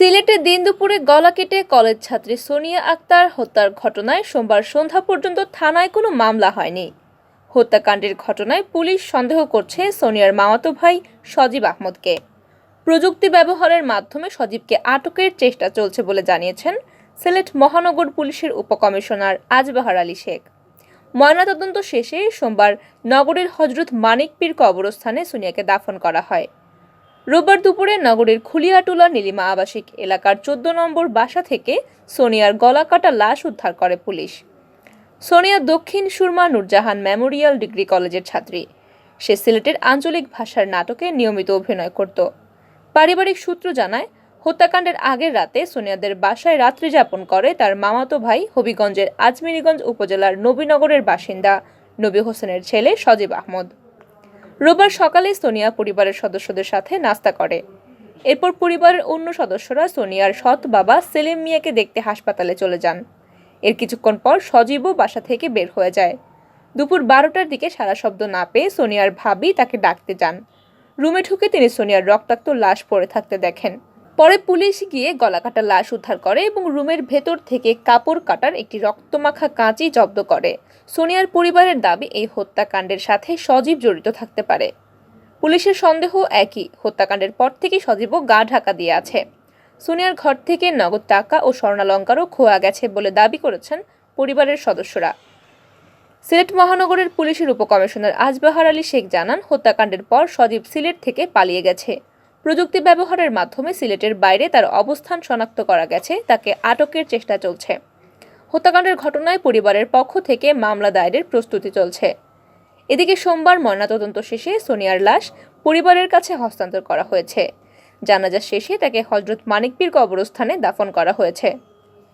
সিলেটে দিন দুপুরে গলা কেটে কলেজ ছাত্রী সোনিয়া আক্তার হত্যার ঘটনায় সোমবার সন্ধ্যা পর্যন্ত থানায় কোনো মামলা হয়নি। হত্যাকাণ্ডের ঘটনায় পুলিশ সন্দেহ করছে সোনিয়ার মামাতো ভাই সজীব আহমদকে। প্রযুক্তি ব্যবহারের মাধ্যমে সজীবকে আটকের চেষ্টা চলছে বলে জানিয়েছেন সিলেট মহানগর পুলিশের উপকমিশনার আজবাহার আলী শেখ। ময়নাতদন্ত শেষে সোমবার নগরের হজরত মানিক পীর কবরস্থানে সোনিয়াকে দাফন করা হয়। রোববার দুপুরে নগরের খুলিয়াটুলা নীলিমা আবাসিক এলাকার ১৪ নম্বর বাসা থেকে সোনিয়ার গলাকাটা লাশ উদ্ধার করে police. Sonia Dakshin Surma Nurjahan Memorial degree কলেজের ছাত্রী। সে সিলেটের আঞ্চলিক ভাষার নাটকে নিয়মিত অভিনয় করত। পারিবারিক সূত্র জানায়, হত্যাকাণ্ডের আগের রাতে সোনিয়াদের বাসায় রাত্রি যাপন করে তার মামাতো ভাই হবিগঞ্জের আজমিরীগঞ্জ উপজেলার নবীনগরের বাসিন্দা নবী হোসেনের ছেলে সজীব আহমদ। রোববার সকালে সোনিয়া পরিবারের সদস্যদের সাথে নাস্তা করে। এরপর পরিবারের অন্য সদস্যরা সোনিয়ার সৎ বাবা সেলিম মিয়াকে দেখতে হাসপাতালে চলে যান। এর কিছুক্ষণ পর সজীবও বাসা থেকে বের হয়ে যায়। দুপুর ১২টার দিকে সারা শব্দ না পেয়ে সোনিয়ার ভাবি তাকে ডাকতে যান। রুমে ঢুকে তিনি সোনিয়ার রক্তাক্ত লাশ পড়ে থাকতে দেখেন। পরে পুলিশ গিয়ে গলাকাটা লাশ উদ্ধার করে এবং রুমের ভেতর থেকে কাপড় কাটার একটি রক্তমাখা কাঁচি জব্দ করে। সোনিয়ার পরিবারের দাবি, এই হত্যাকাণ্ডের সাথে সজীব জড়িত থাকতে পারে। পুলিশের সন্দেহ একই, হত্যাকাণ্ডের পর থেকে সজীবও গা ঢাকা দিয়ে আছে। সোনিয়ার ঘর থেকে নগদ টাকা ও স্বর্ণালঙ্কারও খোয়া গেছে বলে দাবি করেছেন পরিবারের সদস্যরা। সিলেট মহানগরের পুলিশের উপকমিশনার আজবাহার আলী শেখ জানান, হত্যাকাণ্ডের পর সজীব সিলেট থেকে পালিয়ে গেছে। প্রযুক্তি ব্যবহারের মাধ্যমে সিলেটের বাইরে তার অবস্থান শনাক্ত করা গেছে। তাকে আটকের চেষ্টা চলছে। হত্যাকাণ্ডের ঘটনায় পরিবারের পক্ষ থেকে মামলা দায়েরের প্রস্তুতি চলছে। এদিকে সোমবার ময়নাতদন্ত শেষে সোনিয়ার লাশ পরিবারের কাছে হস্তান্তর করা হয়েছে। জানাজা শেষে তাকে হজরত মানিক পীর কবরস্থানে দাফন করা হয়েছে।